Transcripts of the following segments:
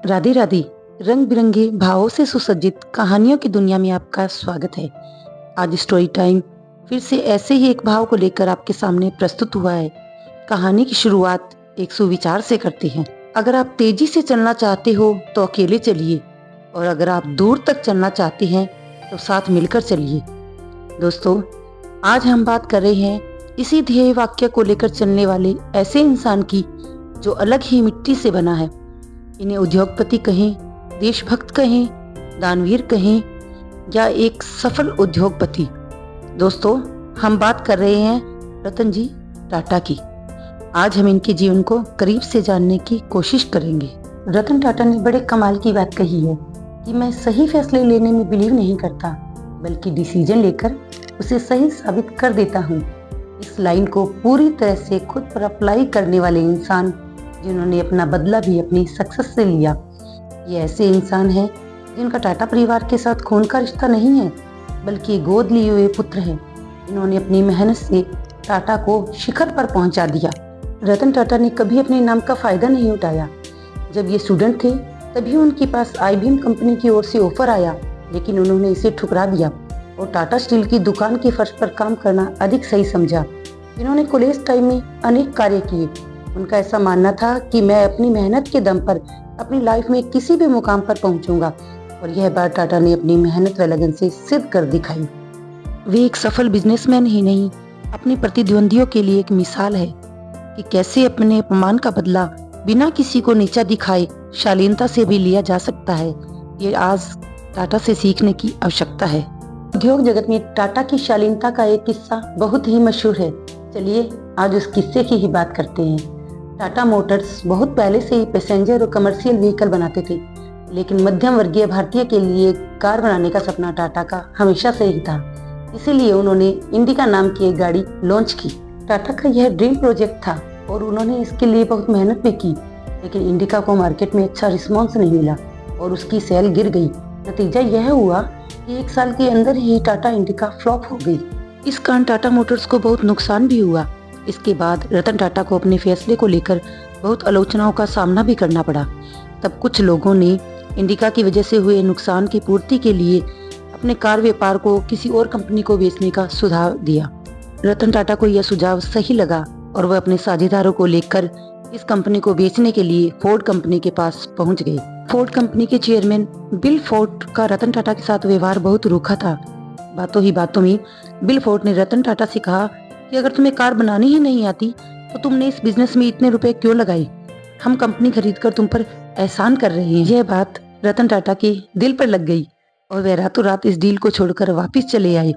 राधे राधे। रंग बिरंगे भावों से सुसज्जित कहानियों की दुनिया में आपका स्वागत है। आज स्टोरी टाइम फिर से ऐसे ही एक भाव को लेकर आपके सामने प्रस्तुत हुआ है। कहानी की शुरुआत एक सुविचार से करते हैं। अगर आप तेजी से चलना चाहते हो तो अकेले चलिए, और अगर आप दूर तक चलना चाहते हैं तो साथ मिलकर चलिए। दोस्तों, आज हम बात कर रहे हैं इसी ध्येय वाक्य को लेकर चलने वाले ऐसे इंसान की जो अलग ही मिट्टी से बना है। इन्हें उद्योगपति कहें, देशभक्त कहें, दानवीर कहें या एक सफल उद्योगपति। दोस्तों, हम बात कर रहे हैं रतन जी टाटा की। आज हम इनके जीवन को करीब से जानने की कोशिश करेंगे। रतन टाटा ने बड़े कमाल की बात कही है कि मैं सही फैसले लेने में बिलीव नहीं करता, बल्कि डिसीजन लेकर उसे सही साबित कर देता हूँ। इस लाइन को पूरी तरह से खुद पर अप्लाई करने वाले इंसान, जिन्होंने अपना बदला भी अपनी सक्सेस से लिया, ये ऐसे इंसान हैं जिनका टाटा परिवार के साथ खून का रिश्ता नहीं है, बल्कि गोद लिए हुए पुत्र हैं। इन्होंने अपनी मेहनत से टाटा को शिखर पर पहुंचा दिया। रतन टाटा ने कभी अपने नाम का फायदा नहीं उठाया। जब ये स्टूडेंट थे तभी उनके पास IBM कंपनी की ओर से ऑफर आया, लेकिन उन्होंने इसे ठुकरा दिया और टाटा स्टील की दुकान के फर्श पर काम करना अधिक सही समझा। इन्होंने कॉलेज टाइम में अनेक कार्य किए। उनका ऐसा मानना था कि मैं अपनी मेहनत के दम पर अपनी लाइफ में किसी भी मुकाम पर पहुंचूंगा, और यह बात टाटा ने अपनी मेहनत व लगन से सिद्ध कर दिखाई। वे एक सफल बिजनेसमैन ही नहीं, अपने प्रतिद्वंदियों के लिए एक मिसाल है कि कैसे अपने अपमान का बदला बिना किसी को नीचा दिखाए शालीनता से भी लिया जा सकता है। ये आज टाटा से सीखने की आवश्यकता है। उद्योग जगत में टाटा की शालीनता का एक किस्सा बहुत ही मशहूर है। चलिए आज उस किस्से की ही बात करते हैं। टाटा मोटर्स बहुत पहले से ही पैसेंजर और कमर्शियल व्हीकल बनाते थे, लेकिन मध्यम वर्गीय भारतीय के लिए कार बनाने का सपना टाटा का हमेशा से ही था। इसीलिए उन्होंने इंडिका नाम की एक गाड़ी लॉन्च की। टाटा का यह ड्रीम प्रोजेक्ट था और उन्होंने इसके लिए बहुत मेहनत भी की, लेकिन इंडिका को मार्केट में अच्छा रिस्पॉन्स नहीं मिला और उसकी सेल गिर गई। नतीजा यह हुआ कि 1 साल के अंदर ही टाटा इंडिका फ्लॉप हो गई। इस कारण टाटा मोटर्स को बहुत नुकसान भी हुआ। इसके बाद रतन टाटा को अपने फैसले को लेकर बहुत आलोचनाओं का सामना भी करना पड़ा। तब कुछ लोगों ने इंडिका की वजह से हुए नुकसान की पूर्ति के लिए अपने कार व्यापार को किसी और कंपनी को बेचने का सुझाव दिया। रतन टाटा को यह सुझाव सही लगा और वह अपने साझेदारों को लेकर इस कंपनी को बेचने के लिए फोर्ड कंपनी के पास पहुंच गए। फोर्ड कंपनी के चेयरमैन बिल फोर्ड का रतन टाटा के साथ व्यवहार बहुत रूखा था। बातों ही बातों में बिल फोर्ड ने रतन टाटा से कहा कि अगर तुम्हें कार बनानी ही नहीं आती तो तुमने इस बिजनेस में इतने रुपए क्यों लगाए? हम कंपनी खरीदकर तुम पर एहसान कर रहे हैं। यह बात रतन टाटा के दिल पर लग गई और वे रातों रात इस डील को छोड़कर वापस चले आए।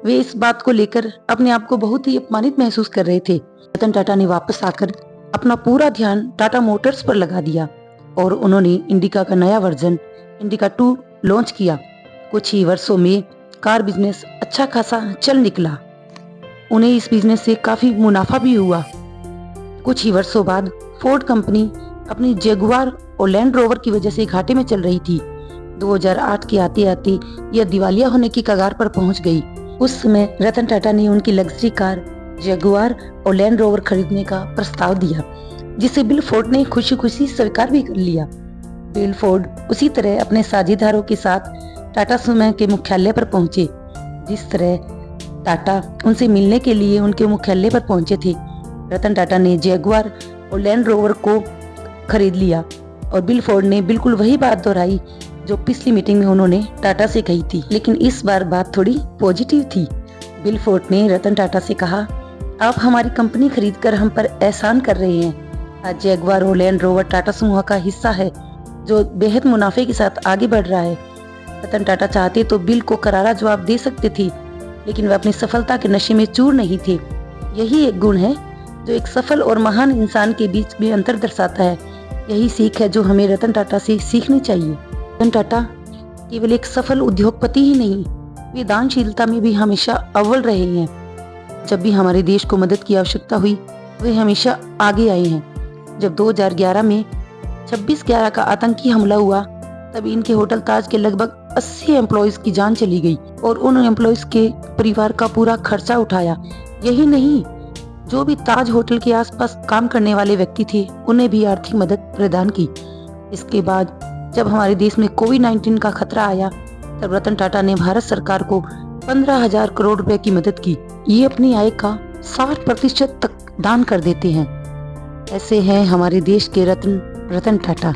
वे इस बात को लेकर अपने आप को बहुत ही अपमानित महसूस कर रहे थे। रतन टाटा ने वापस आकर अपना पूरा ध्यान टाटा मोटर्स पर लगा दिया और उन्होंने इंडिका का नया वर्जन इंडिका 2 लॉन्च किया। कुछ ही वर्षों में कार बिजनेस अच्छा खासा चल निकला। उन्हें इस बिजनेस से काफी मुनाफा भी हुआ। कुछ ही वर्षों बाद फोर्ड कंपनी अपनी जगुआर और लैंड रोवर की वजह से घाटे में चल रही थी। 2008 के आते आते यह दिवालिया होने की कगार पर पहुंच गई। उस समय रतन टाटा ने उनकी लग्जरी कार जगुआर और लैंड रोवर खरीदने का प्रस्ताव दिया, जिसे बिल फोर्ड ने खुशी खुशी स्वीकार भी कर लिया। बिल फोर्ड उसी तरह अपने साझेदारों के साथ टाटा सुमो के मुख्यालय पर पहुंचे। जिस तरह टाटा उनसे मिलने के लिए उनके मुख्यालय पर पहुंचे थे, रतन टाटा ने जगुआर और लैंड रोवर को खरीद लिया और बिल फोर्ड ने बिल्कुल वही बात दोहराई जो पिछली मीटिंग में उन्होंने टाटा से कही थी, लेकिन इस बार बात थोड़ी पॉजिटिव थी। बिल फोर्ड ने रतन टाटा से कहा, आप हमारी कंपनी खरीदकर हम पर एहसान कर रहे हैं। आज जगुआर और लैंड रोवर टाटा समूह का हिस्सा है जो बेहद मुनाफे के साथ आगे बढ़ रहा है। रतन टाटा चाहते तो बिल को करारा जवाब दे सकते थे, लेकिन वे अपनी सफलता के नशे में चूर नहीं थे। यही एक गुण है जो एक सफल और महान इंसान के बीच में अंतर दर्शाता है। यही सीख है जो हमें रतन टाटा से सीखनी चाहिए। रतन टाटा केवल एक सफल उद्योगपति ही नहीं, वे दानशीलता में भी हमेशा अव्वल रहे हैं। जब भी हमारे देश को मदद की आवश्यकता हुई, वे हमेशा आगे आए हैं। जब 2011 में 26/11 का आतंकी हमला हुआ, तब इनके होटल ताज के लगभग 80 एम्प्लॉइज की जान चली गई और उन एम्प्लॉइज के परिवार का पूरा खर्चा उठाया। यही नहीं, जो भी ताज होटल के आसपास काम करने वाले व्यक्ति थे, उन्हें भी आर्थिक मदद प्रदान की। इसके बाद जब हमारे देश में कोविड-19 का खतरा आया, तब रतन टाटा ने भारत सरकार को 15,000 करोड़ रुपए की मदद की। ये अपनी आय का 60% तक दान कर देते हैं। ऐसे हैं हमारे देश के रतन टाटा।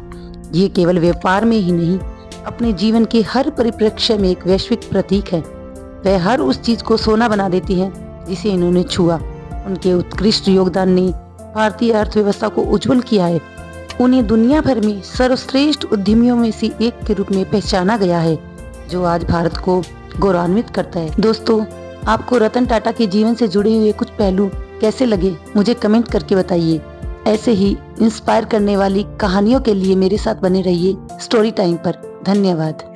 ये केवल व्यापार में ही नहीं, अपने जीवन के हर परिप्रेक्ष्य में एक वैश्विक प्रतीक है। वह हर उस चीज को सोना बना देती हैं जिसे इन्होंने छुआ। उनके उत्कृष्ट योगदान ने भारतीय अर्थव्यवस्था को उज्जवल किया है। उन्हें दुनिया भर में सर्वश्रेष्ठ उद्यमियों में से एक के रूप में पहचाना गया है, जो आज भारत को गौरवान्वित करता है। दोस्तों, आपको रतन टाटा के जीवन से जुड़े हुए कुछ पहलू कैसे लगे, मुझे कमेंट करके बताइए। ऐसे ही इंस्पायर करने वाली कहानियों के लिए मेरे साथ बने रहिए स्टोरी टाइम पर। धन्यवाद।